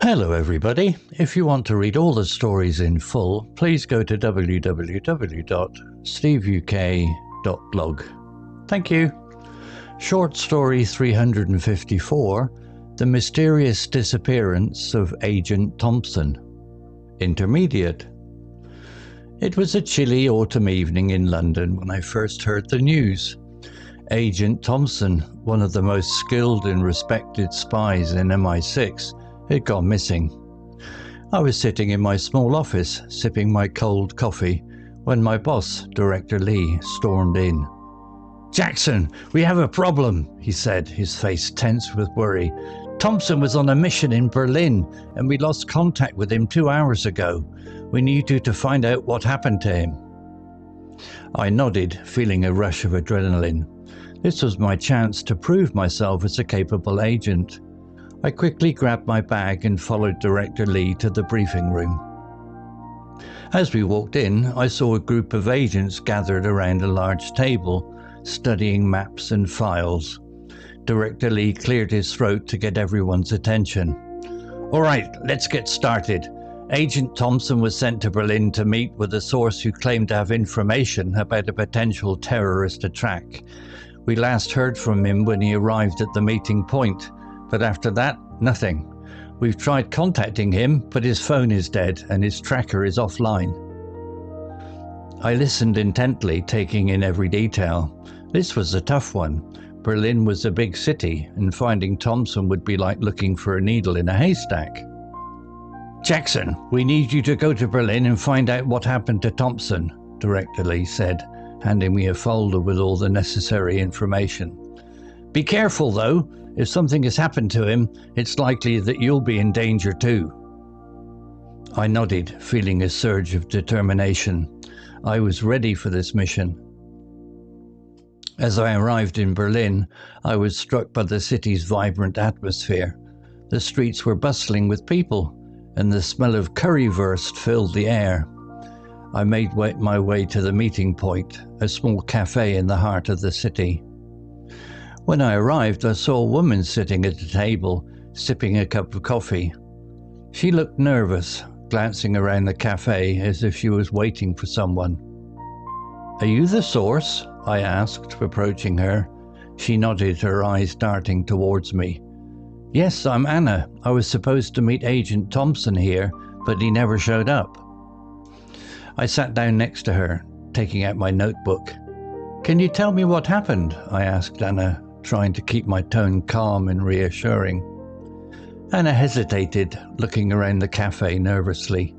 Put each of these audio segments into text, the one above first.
Hello everybody. If you want to read all the stories in full, please go to www.steveuk.blog. Thank you. Short story 354, The Mysterious Disappearance of Agent Thompson. Intermediate. It was a chilly autumn evening in London when I first heard the news. Agent Thompson, one of the most skilled and respected spies in MI6, had gone missing. I was sitting in my small office, sipping my cold coffee, when my boss, Director Lee, stormed in. "Jackson, we have a problem," he said, his face tense with worry. "Thompson was on a mission in Berlin, and we lost contact with him 2 hours ago. We need you to find out what happened to him." I nodded, feeling a rush of adrenaline. This was my chance to prove myself as a capable agent. I quickly grabbed my bag and followed Director Lee to the briefing room. As we walked in, I saw a group of agents gathered around a large table, studying maps and files. Director Lee cleared his throat to get everyone's attention. "All right, let's get started. Agent Thompson was sent to Berlin to meet with a source who claimed to have information about a potential terrorist attack. We last heard from him when he arrived at the meeting point, but after that, nothing. We've tried contacting him, but his phone is dead and his tracker is offline." I listened intently, taking in every detail. This was a tough one. Berlin was a big city, and finding Thompson would be like looking for a needle in a haystack. "Jackson, we need you to go to Berlin and find out what happened to Thompson," Director Lee said, handing me a folder with all the necessary information. "Be careful though. If something has happened to him, it's likely that you'll be in danger too." I nodded, feeling a surge of determination. I was ready for this mission. As I arrived in Berlin, I was struck by the city's vibrant atmosphere. The streets were bustling with people, and the smell of currywurst filled the air. I made my way to the meeting point, a small cafe in the heart of the city. When I arrived, I saw a woman sitting at a table, sipping a cup of coffee. She looked nervous, glancing around the cafe as if she was waiting for someone. "Are you the source?" I asked, approaching her. She nodded, her eyes darting towards me. "Yes, I'm Anna. I was supposed to meet Agent Thompson here, but he never showed up." I sat down next to her, taking out my notebook. "Can you tell me what happened?" I asked Anna, trying to keep my tone calm and reassuring. Anna hesitated, looking around the cafe nervously.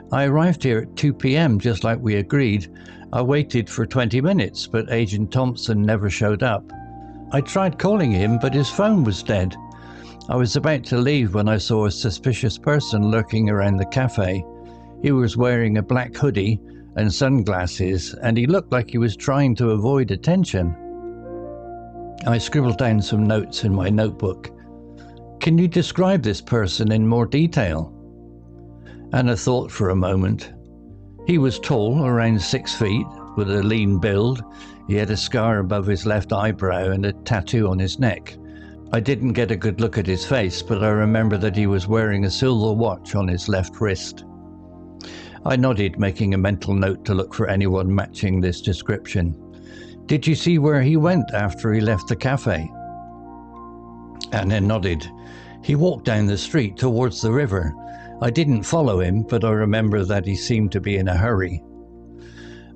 "I arrived here at 2 p.m. just like we agreed. I waited for 20 minutes, but Agent Thompson never showed up. I tried calling him, but his phone was dead. I was about to leave when I saw a suspicious person lurking around the cafe. He was wearing a black hoodie and sunglasses, and he looked like he was trying to avoid attention." I scribbled down some notes in my notebook. "Can you describe this person in more detail?" Anna thought for a moment. "He was tall, around 6 feet, with a lean build. He had a scar above his left eyebrow and a tattoo on his neck. I didn't get a good look at his face, but I remember that he was wearing a silver watch on his left wrist." I nodded, making a mental note to look for anyone matching this description. "Did you see where he went after he left the cafe?" Anna nodded. "He walked down the street towards the river. I didn't follow him, but I remember that he seemed to be in a hurry."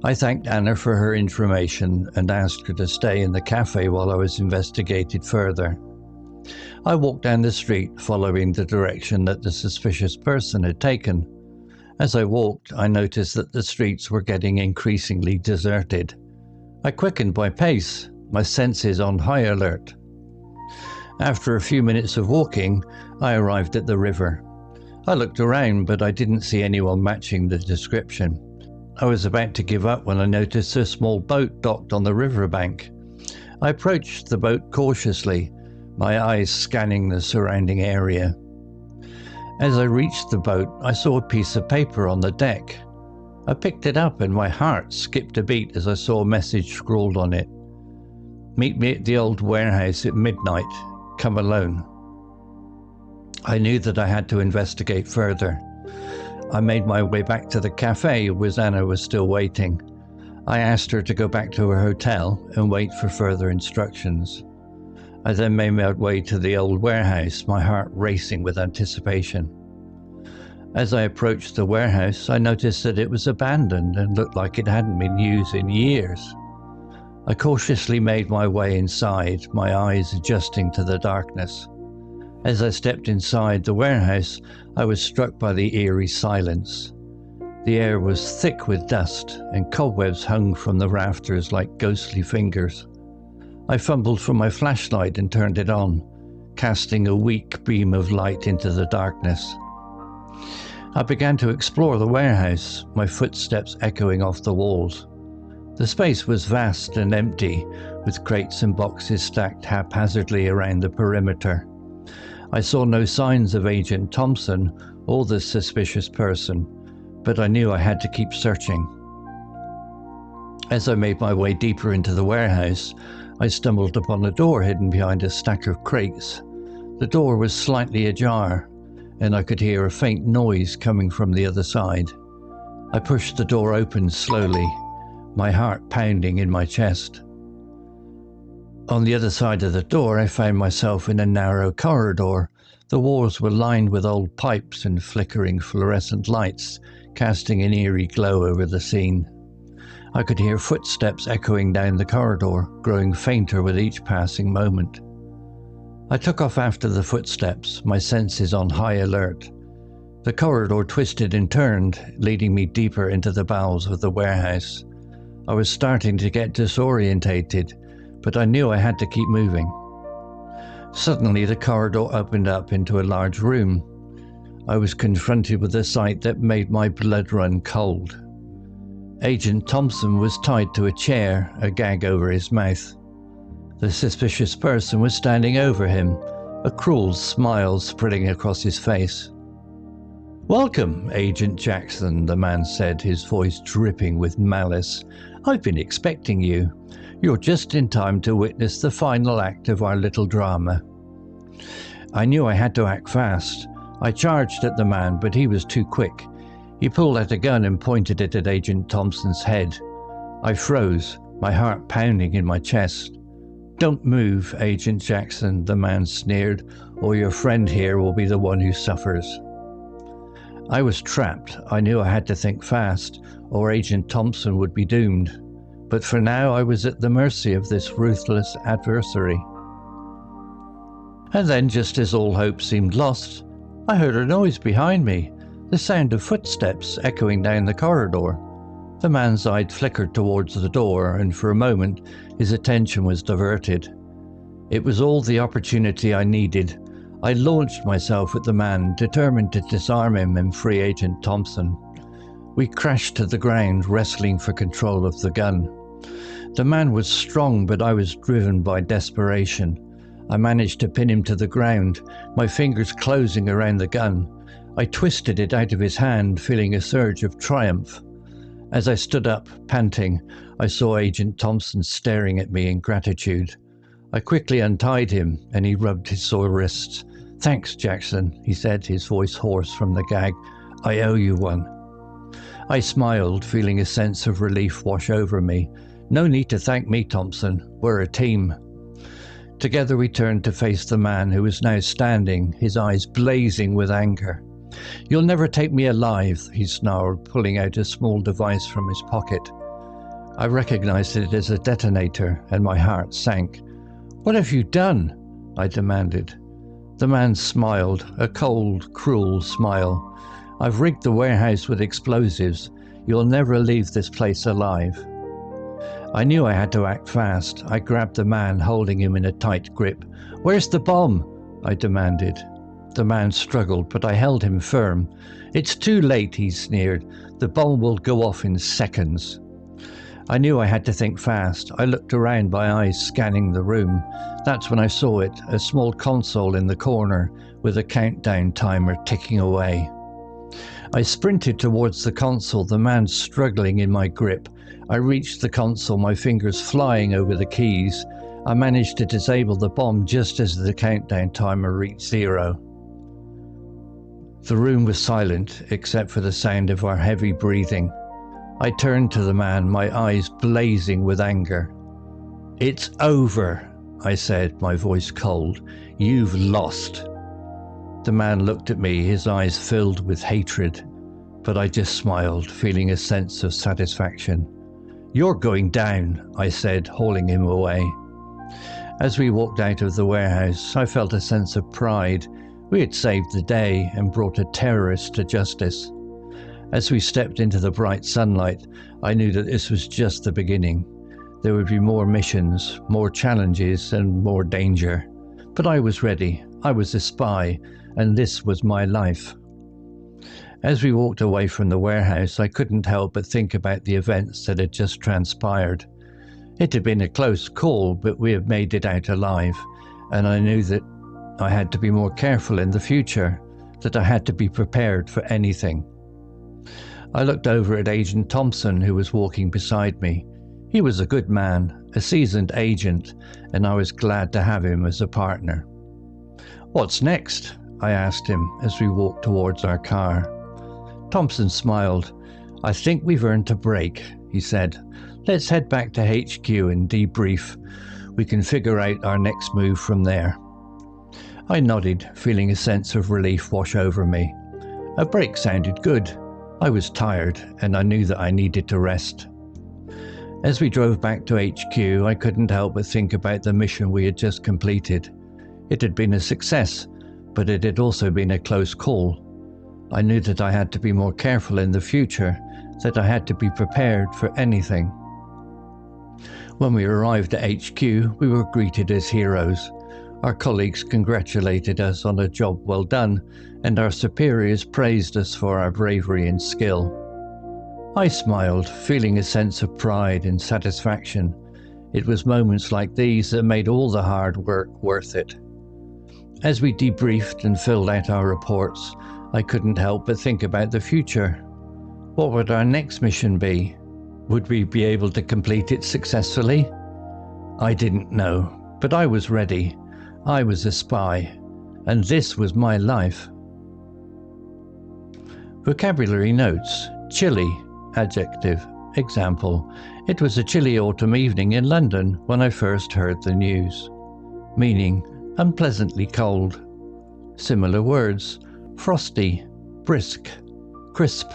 I thanked Anna for her information and asked her to stay in the cafe while I was investigated further. I walked down the street, following the direction that the suspicious person had taken. As I walked, I noticed that the streets were getting increasingly deserted. I quickened my pace, my senses on high alert. After a few minutes of walking, I arrived at the river. I looked around, but I didn't see anyone matching the description. I was about to give up when I noticed a small boat docked on the riverbank. I approached the boat cautiously, my eyes scanning the surrounding area. As I reached the boat, I saw a piece of paper on the deck. I picked it up and my heart skipped a beat as I saw a message scrawled on it. "Meet me at the old warehouse at midnight. Come alone." I knew that I had to investigate further. I made my way back to the cafe where Anna was still waiting. I asked her to go back to her hotel and wait for further instructions. I then made my way to the old warehouse, my heart racing with anticipation. As I approached the warehouse, I noticed that it was abandoned and looked like it hadn't been used in years. I cautiously made my way inside, my eyes adjusting to the darkness. As I stepped inside the warehouse, I was struck by the eerie silence. The air was thick with dust, and cobwebs hung from the rafters like ghostly fingers. I fumbled for my flashlight and turned it on, casting a weak beam of light into the darkness. I began to explore the warehouse, my footsteps echoing off the walls. The space was vast and empty, with crates and boxes stacked haphazardly around the perimeter. I saw no signs of Agent Thompson or the suspicious person, but I knew I had to keep searching. As I made my way deeper into the warehouse, I stumbled upon a door hidden behind a stack of crates. The door was slightly ajar, and I could hear a faint noise coming from the other side. I pushed the door open slowly, my heart pounding in my chest. On the other side of the door, I found myself in a narrow corridor. The walls were lined with old pipes and flickering fluorescent lights, casting an eerie glow over the scene. I could hear footsteps echoing down the corridor, growing fainter with each passing moment. I took off after the footsteps, my senses on high alert. The corridor twisted and turned, leading me deeper into the bowels of the warehouse. I was starting to get disorientated, but I knew I had to keep moving. Suddenly, the corridor opened up into a large room. I was confronted with a sight that made my blood run cold. Agent Thompson was tied to a chair, a gag over his mouth. The suspicious person was standing over him, a cruel smile spreading across his face. "Welcome, Agent Jackson," the man said, his voice dripping with malice. "I've been expecting you. You're just in time to witness the final act of our little drama." I knew I had to act fast. I charged at the man, but he was too quick. He pulled out a gun and pointed it at Agent Thompson's head. I froze, my heart pounding in my chest. "Don't move, Agent Jackson," the man sneered, "or your friend here will be the one who suffers." I was trapped. I knew I had to think fast, or Agent Thompson would be doomed. But for now, I was at the mercy of this ruthless adversary. And then, just as all hope seemed lost, I heard a noise behind me, the sound of footsteps echoing down the corridor. The man's eye flickered towards the door, and for a moment, his attention was diverted. It was all the opportunity I needed. I launched myself at the man, determined to disarm him and free Agent Thompson. We crashed to the ground, wrestling for control of the gun. The man was strong, but I was driven by desperation. I managed to pin him to the ground, my fingers closing around the gun. I twisted it out of his hand, feeling a surge of triumph. As I stood up, panting, I saw Agent Thompson staring at me in gratitude. I quickly untied him, and he rubbed his sore wrists. "Thanks, Jackson," he said, his voice hoarse from the gag. "I owe you one." I smiled, feeling a sense of relief wash over me. "No need to thank me, Thompson. We're a team." Together we turned to face the man who was now standing, his eyes blazing with anger. "You'll never take me alive," he snarled, pulling out a small device from his pocket. I recognized it as a detonator, and my heart sank. "What have you done?" I demanded. The man smiled, a cold, cruel smile. "I've rigged the warehouse with explosives. You'll never leave this place alive." I knew I had to act fast. I grabbed the man, holding him in a tight grip. "Where's the bomb?" I demanded. The man struggled, but I held him firm. "It's too late," he sneered. "The bomb will go off in seconds." I knew I had to think fast. I looked around, my eyes scanning the room. That's when I saw it, a small console in the corner with a countdown timer ticking away. I sprinted towards the console, the man struggling in my grip. I reached the console, my fingers flying over the keys. I managed to disable the bomb just as the countdown timer reached 0. The room was silent except for the sound of our heavy breathing. I turned to the man, my eyes blazing with anger. "It's over," I said, my voice cold. "You've lost." The man looked at me, his eyes filled with hatred, but I just smiled, feeling a sense of satisfaction. "You're going down," I said, hauling him away. As we walked out of the warehouse, I felt a sense of pride. We had saved the day and brought a terrorist to justice. As we stepped into the bright sunlight, I knew that this was just the beginning. There would be more missions, more challenges, and more danger. But I was ready. I was a spy, and this was my life. As we walked away from the warehouse, I couldn't help but think about the events that had just transpired. It had been a close call, but we had made it out alive, and I knew that I had to be more careful in the future, that I had to be prepared for anything. I looked over at Agent Thompson, who was walking beside me. He was a good man, a seasoned agent, and I was glad to have him as a partner. "What's next?" I asked him as we walked towards our car. Thompson smiled. "I think we've earned a break," he said. "Let's head back to HQ and debrief. We can figure out our next move from there." I nodded, feeling a sense of relief wash over me. A break sounded good. I was tired, and I knew that I needed to rest. As we drove back to HQ, I couldn't help but think about the mission we had just completed. It had been a success, but it had also been a close call. I knew that I had to be more careful in the future, that I had to be prepared for anything. When we arrived at HQ, we were greeted as heroes. Our colleagues congratulated us on a job well done, and our superiors praised us for our bravery and skill. I smiled, feeling a sense of pride and satisfaction. It was moments like these that made all the hard work worth it. As we debriefed and filled out our reports, I couldn't help but think about the future. What would our next mission be? Would we be able to complete it successfully? I didn't know, but I was ready. I was a spy, and this was my life. Vocabulary notes. Chilly, adjective. Example, it was a chilly autumn evening in London when I first heard the news. Meaning, unpleasantly cold. Similar words, frosty, brisk, crisp.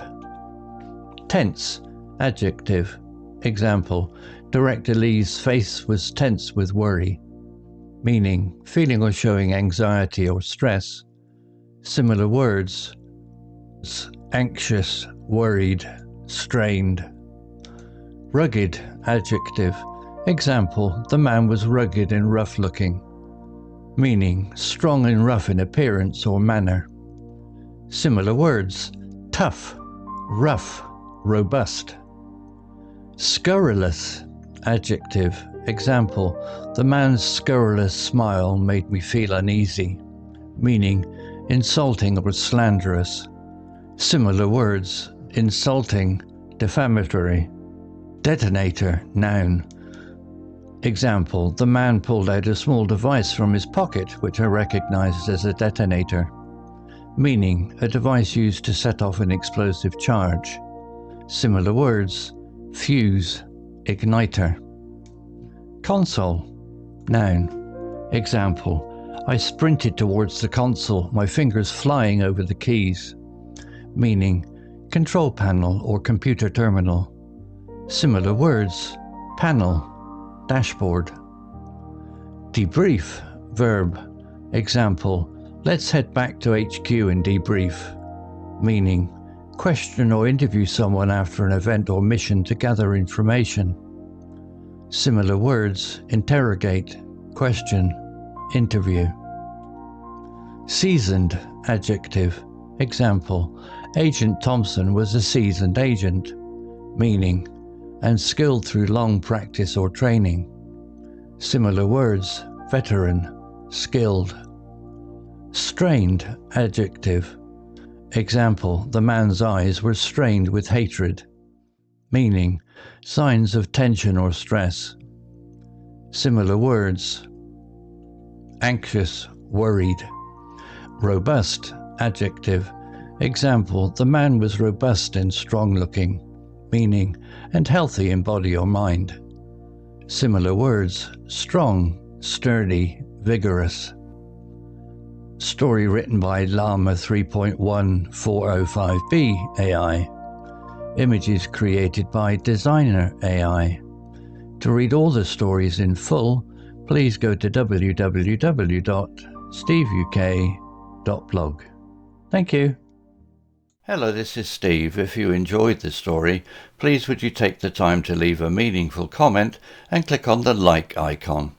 Tense, adjective. Example, Director Lee's face was tense with worry. Meaning, feeling or showing anxiety or stress. Similar words, anxious, worried, strained. Rugged, adjective. Example, the man was rugged and rough looking. Meaning, strong and rough in appearance or manner. Similar words, tough, rough, robust. Scurrilous, adjective. Example, the man's scurrilous smile made me feel uneasy. Meaning, insulting or slanderous. Similar words, insulting, defamatory. Detonator, noun. Example, the man pulled out a small device from his pocket, which I recognized as a detonator. Meaning, a device used to set off an explosive charge. Similar words, fuse, igniter. Console, noun. Example, I sprinted towards the console, my fingers flying over the keys. Meaning, control panel or computer terminal. Similar words, panel, dashboard. Debrief, verb. Example, let's head back to HQ and debrief. Meaning, question or interview someone after an event or mission to gather information. Similar words, interrogate, question, interview. Seasoned, adjective. Example, Agent Thompson was a seasoned agent. Meaning, and skilled through long practice or training. Similar words, veteran, skilled. Strained, adjective. Example, the man's eyes were strained with hatred. Meaning, signs of tension or stress. Similar words, anxious, worried. Robust, adjective. Example, the man was robust and strong-looking, meaning, and healthy in body or mind. Similar words, strong, sturdy, vigorous. Story written by Llama 3.1405b AI. Images created by Designer AI. To read all the stories in full, please go to www.steveuk.blog. Thank you. Hello, this is Steve. If you enjoyed the story, please would you take the time to leave a meaningful comment and click on the like icon.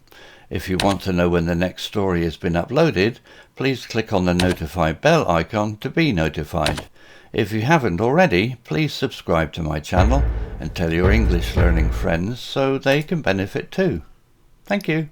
If you want to know when the next story has been uploaded, please click on the notify bell icon to be notified. If you haven't already, please subscribe to my channel and tell your English learning friends so they can benefit too. Thank you.